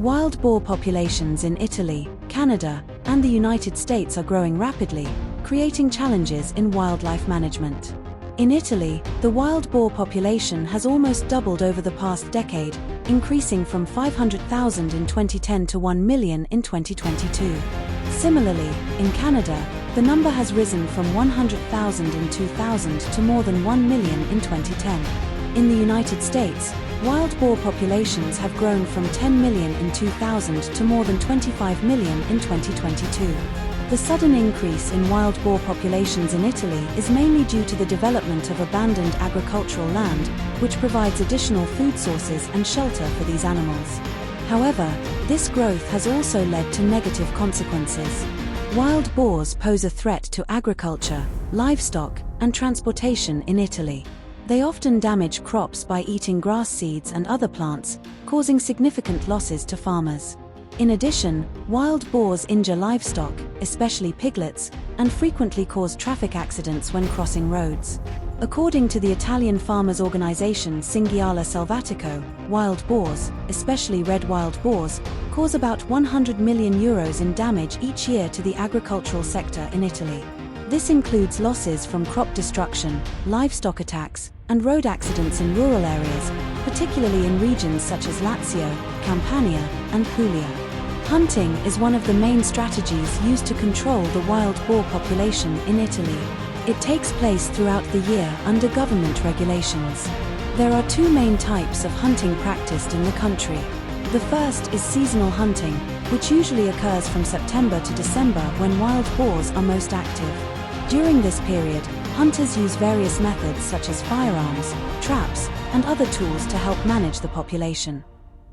Wild boar populations in Italy, Canada, and the United States are growing rapidly, creating challenges in wildlife management. In Italy, the wild boar population has almost doubled over the past decade, increasing from 500,000 in 2010 to 1 million in 2022. Similarly, in Canada, the number has risen from 100,000 in 2000 to more than 1 million in 2010. In the United States, wild boar populations have grown from 10 million in 2000 to more than 25 million in 2022. The sudden increase in wild boar populations in Italy is mainly due to the development of abandoned agricultural land, which provides additional food sources and shelter for these animals. However, this growth has also led to negative consequences. Wild boars pose a threat to agriculture, livestock, and transportation in Italy. They often damage crops by eating grass seeds and other plants, causing significant losses to farmers. In addition, wild boars injure livestock, especially piglets, and frequently cause traffic accidents when crossing roads. According to the Italian farmers' organization Cinghiale Selvatico, wild boars, especially red wild boars, cause about €100 million in damage each year to the agricultural sector in Italy. This includes losses from crop destruction, livestock attacks, and road accidents in rural areas, particularly in regions such as Lazio, Campania, and Puglia. Hunting is one of the main strategies used to control the wild boar population in Italy. It takes place throughout the year under government regulations. There are two main types of hunting practiced in the country. The first is seasonal hunting, which usually occurs from September to December when wild boars are most active. During this period, hunters use various methods such as firearms, traps, and other tools to help manage the population.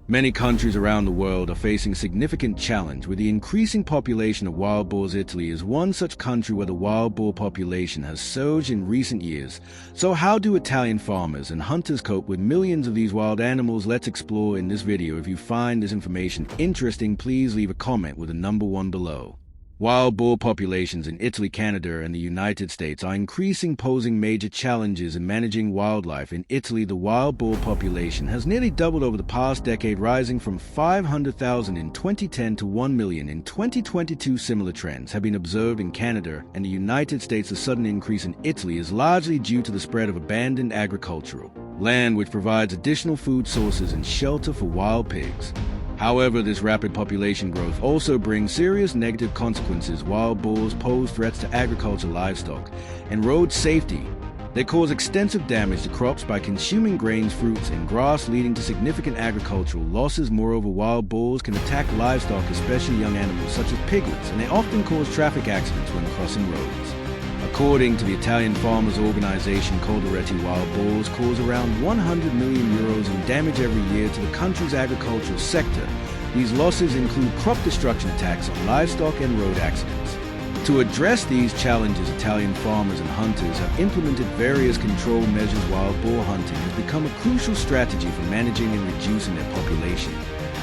Many countries around the world are facing significant challenge with the increasing population of wild boars. Italy is one such country where the wild boar population has surged in recent years. So how do Italian farmers and hunters cope with millions of these wild animals? Let's explore in this video. If you find this information interesting, please leave a comment with a number 1 below. Wild boar populations in Italy, Canada, and the United States are increasing, posing major challenges in managing wildlife. In Italy, the wild boar population has nearly doubled over the past decade, rising from 500,000 in 2010 to 1 million in 2022. Similar trends have been observed in Canada and the United States. The sudden increase in Italy is largely due to the spread of abandoned agricultural land, which provides additional food sources and shelter for wild pigs. However, this rapid population growth also brings serious negative consequences. Wild boars pose threats to agriculture, livestock, and road safety. They cause extensive damage to crops by consuming grains, fruits, and grass, leading to significant agricultural losses. Moreover, wild boars can attack livestock, especially young animals such as piglets, and they often cause traffic accidents when crossing roads. According to the Italian farmers' organization Coldiretti, wild boars cause around €100 million in damage every year to the country's agricultural sector. These losses include crop destruction, attacks on livestock, and road accidents. To address these challenges, Italian farmers and hunters have implemented various control measures. Wild boar hunting has become a crucial strategy for managing and reducing their population.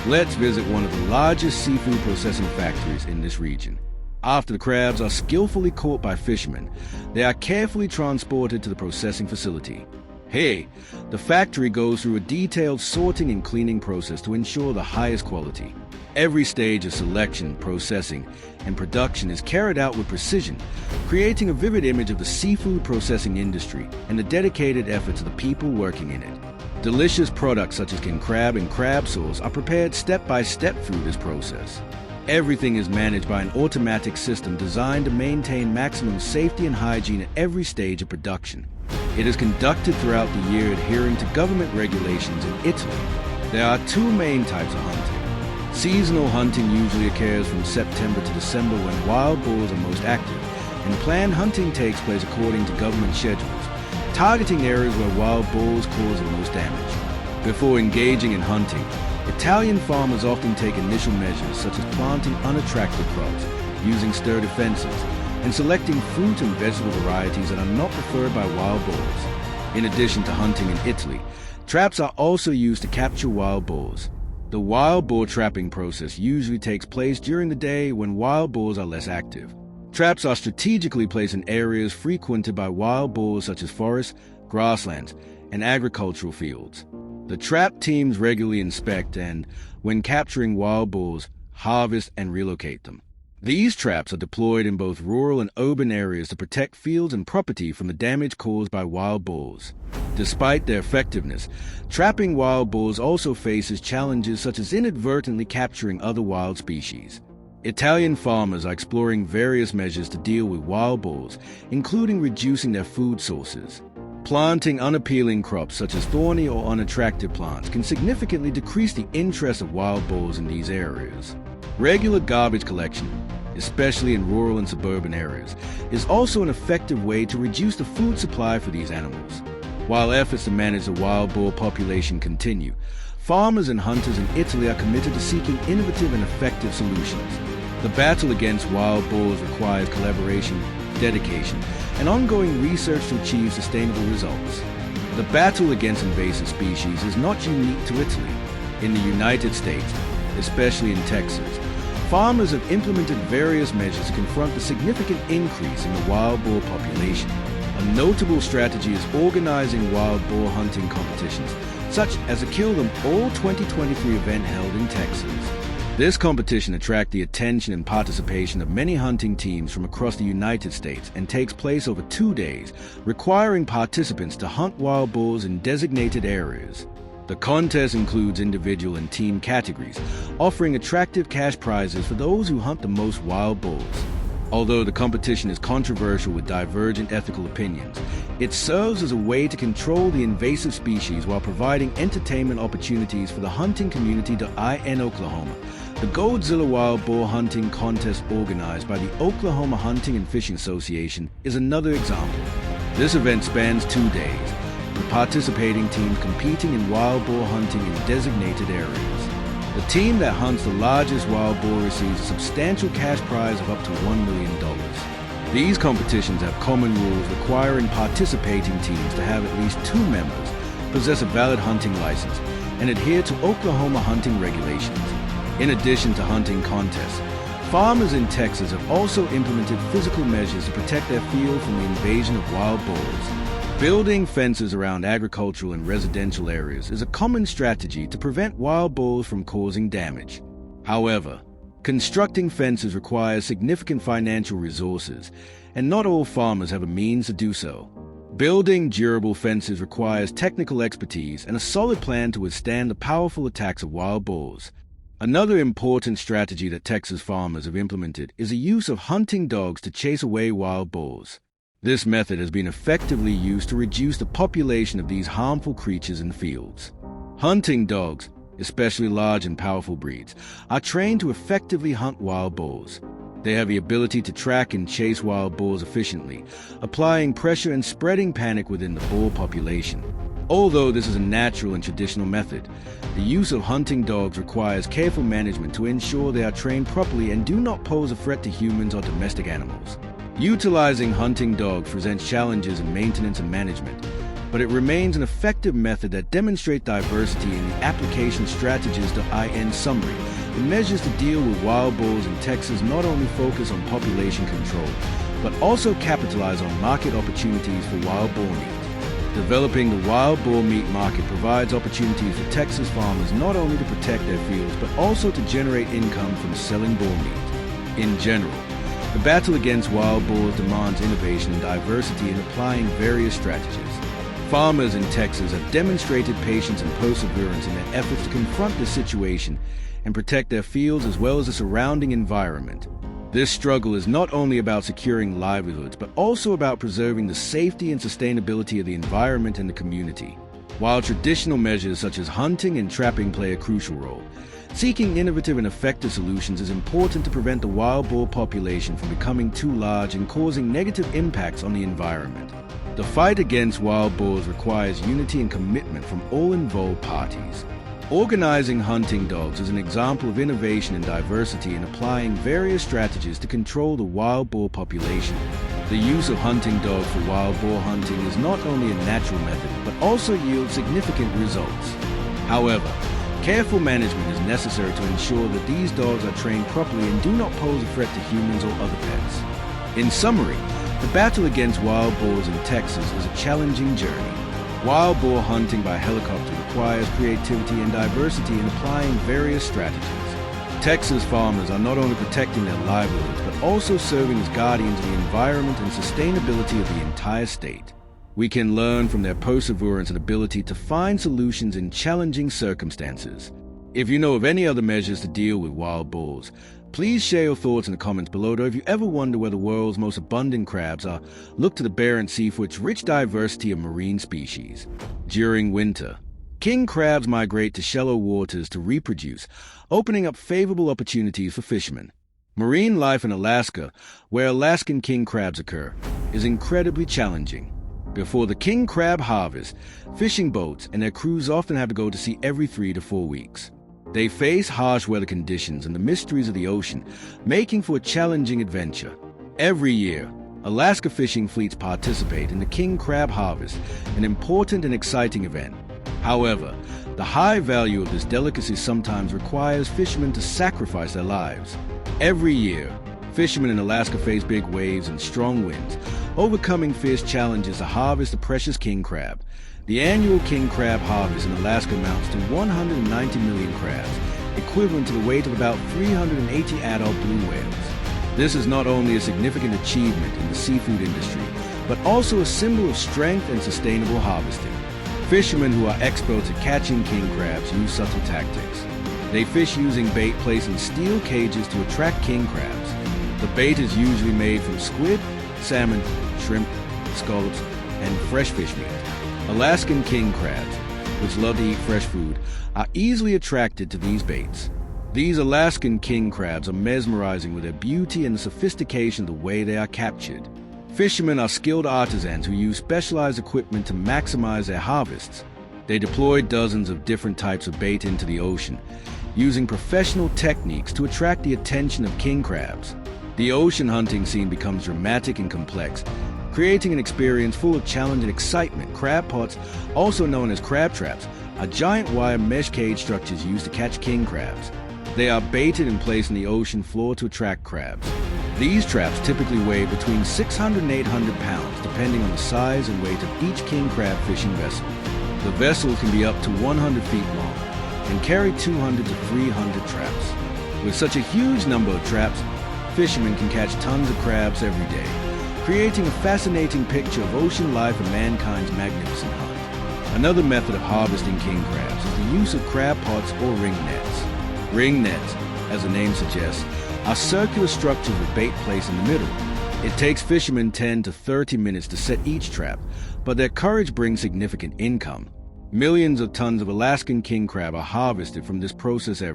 Let's visit one of the largest seafood processing factories in this region. After the crabs are skillfully caught by fishermen, they are carefully transported to the processing facility. Here, the factory goes through a detailed sorting and cleaning process to ensure the highest quality. Every stage of selection, processing, and production is carried out with precision, creating a vivid image of the seafood processing industry and the dedicated efforts of the people working in it. Delicious products such as king crab and crab sauce are prepared step by step through this process. Everything is managed by an automatic system designed to maintain maximum safety and hygiene at every stage of production. It is conducted throughout the year, adhering to government regulations. In Italy, there are two main types of hunting. Seasonal hunting usually occurs from September to December when wild boars are most active, and planned hunting takes place according to government schedules, targeting areas where wild boars cause the most damage. Before engaging in hunting, Italian farmers often take initial measures such as planting unattractive crops, using sturdy fences, and selecting fruit and vegetable varieties that are not preferred by wild boars. In addition to hunting in Italy, traps are also used to capture wild boars. The wild boar trapping process usually takes place during the day when wild boars are less active. Traps are strategically placed in areas frequented by wild boars such as forests, grasslands, and agricultural fields. The trap teams regularly inspect and, when capturing wild boars, harvest and relocate them. These traps are deployed in both rural and urban areas to protect fields and property from the damage caused by wild boars. Despite their effectiveness, trapping wild boars also faces challenges such as inadvertently capturing other wild species. Italian farmers are exploring various measures to deal with wild boars, including reducing their food sources. Planting unappealing crops such as thorny or unattractive plants can significantly decrease the interest of wild boars in these areas. Regular garbage collection, especially in rural and suburban areas, is also an effective way to reduce the food supply for these animals. While efforts to manage the wild boar population continue, farmers and hunters in Italy are committed to seeking innovative and effective solutions. The battle against wild boars requires collaboration, dedication, and ongoing research to achieve sustainable results. The battle against invasive species is not unique to Italy. In the United States, especially in Texas, farmers have implemented various measures to confront the significant increase in the wild boar population. A notable strategy is organizing wild boar hunting competitions, such as the Kill Them All 2023 event held in Texas. This competition attracts the attention and participation of many hunting teams from across the United States and takes place over 2 days, requiring participants to hunt wild boars in designated areas. The contest includes individual and team categories, offering attractive cash prizes for those who hunt the most wild boars. Although the competition is controversial with divergent ethical opinions, it serves as a way to control the invasive species while providing entertainment opportunities for the hunting community in Oklahoma. The Godzilla Wild Boar Hunting Contest organized by the Oklahoma Hunting and Fishing Association is another example. This event spans 2 days, with participating teams competing in wild boar hunting in designated areas. The team that hunts the largest wild boar receives a substantial cash prize of up to $1 million. These competitions have common rules requiring participating teams to have at least 2 members, possess a valid hunting license, and adhere to Oklahoma hunting regulations. In addition to hunting contests, farmers in Texas have also implemented physical measures to protect their field from the invasion of wild boars. Building fences around agricultural and residential areas is a common strategy to prevent wild boars from causing damage. However, constructing fences requires significant financial resources, and not all farmers have a means to do so. Building durable fences requires technical expertise and a solid plan to withstand the powerful attacks of wild boars. Another important strategy that Texas farmers have implemented is the use of hunting dogs to chase away wild boars. This method has been effectively used to reduce the population of these harmful creatures in fields. Hunting dogs, especially large and powerful breeds, are trained to effectively hunt wild boars. They have the ability to track and chase wild boars efficiently, applying pressure and spreading panic within the boar population. Although this is a natural and traditional method, the use of hunting dogs requires careful management to ensure they are trained properly and do not pose a threat to humans or domestic animals. Utilizing hunting dogs presents challenges in maintenance and management, but it remains an effective method that demonstrates diversity in the application strategies. In summary, the measures to deal with wild boars in Texas not only focus on population control, but also capitalize on market opportunities for wild boar meat. Developing the wild boar meat market provides opportunities for Texas farmers not only to protect their fields, but also to generate income from selling boar meat. In general, the battle against wild boars demands innovation and diversity in applying various strategies. Farmers in Texas have demonstrated patience and perseverance in their efforts to confront this situation and protect their fields as well as the surrounding environment. This struggle is not only about securing livelihoods, but also about preserving the safety and sustainability of the environment and the community. While traditional measures such as hunting and trapping play a crucial role, seeking innovative and effective solutions is important to prevent the wild boar population from becoming too large and causing negative impacts on the environment. The fight against wild boars requires unity and commitment from all involved parties. Organizing hunting dogs is an example of innovation and diversity in applying various strategies to control the wild boar population. The use of hunting dogs for wild boar hunting is not only a natural method, but also yields significant results. However, careful management is necessary to ensure that these dogs are trained properly and do not pose a threat to humans or other pets. In summary, the battle against wild boars in Texas is a challenging journey. Wild boar hunting by helicopter requires creativity and diversity in applying various strategies. Texas farmers are not only protecting their livelihoods, but also serving as guardians of the environment and sustainability of the entire state. We can learn from their perseverance and ability to find solutions in challenging circumstances. If you know of any other measures to deal with wild boars, please share your thoughts in the comments below. Or if you ever wonder where the world's most abundant crabs are, look to the Barents Sea for its rich diversity of marine species. During winter, king crabs migrate to shallow waters to reproduce, opening up favorable opportunities for fishermen. Marine life in Alaska, where Alaskan king crabs occur, is incredibly challenging. Before the king crab harvest, fishing boats and their crews often have to go to sea every 3 to 4 weeks. They face harsh weather conditions and the mysteries of the ocean, making for a challenging adventure. Every year, Alaska fishing fleets participate in the king crab harvest, an important and exciting event. However, the high value of this delicacy sometimes requires fishermen to sacrifice their lives. Every year, fishermen in Alaska face big waves and strong winds, overcoming fierce challenges to harvest the precious king crab. The annual king crab harvest in Alaska amounts to 190 million crabs, equivalent to the weight of about 380 adult blue whales. This is not only a significant achievement in the seafood industry, but also a symbol of strength and sustainable harvesting. Fishermen who are experts at catching king crabs use subtle tactics. They fish using bait placed in steel cages to attract king crabs. The bait is usually made from squid, salmon, shrimp, scallops, and fresh fish meat. Alaskan king crabs, which love to eat fresh food, are easily attracted to these baits. These Alaskan king crabs are mesmerizing with their beauty and the sophistication of the way they are captured. Fishermen are skilled artisans who use specialized equipment to maximize their harvests. They deploy dozens of different types of bait into the ocean, using professional techniques to attract the attention of king crabs. The ocean hunting scene becomes dramatic and complex, creating an experience full of challenge and excitement. Crab pots, also known as crab traps, are giant wire mesh cage structures used to catch king crabs. They are baited and placed in the ocean floor to attract crabs. These traps typically weigh between 600 and 800 pounds, depending on the size and weight of each king crab fishing vessel. The vessels can be up to 100 feet long and carry 200 to 300 traps. With such a huge number of traps, fishermen can catch tons of crabs every day, creating a fascinating picture of ocean life and mankind's magnificent hunt. Another method of harvesting king crabs is the use of crab pots or ring nets. Ring nets, as the name suggests, are circular structures with bait placed in the middle. It takes fishermen 10 to 30 minutes to set each trap, but their courage brings significant income. Millions of tons of Alaskan king crab are harvested from this process every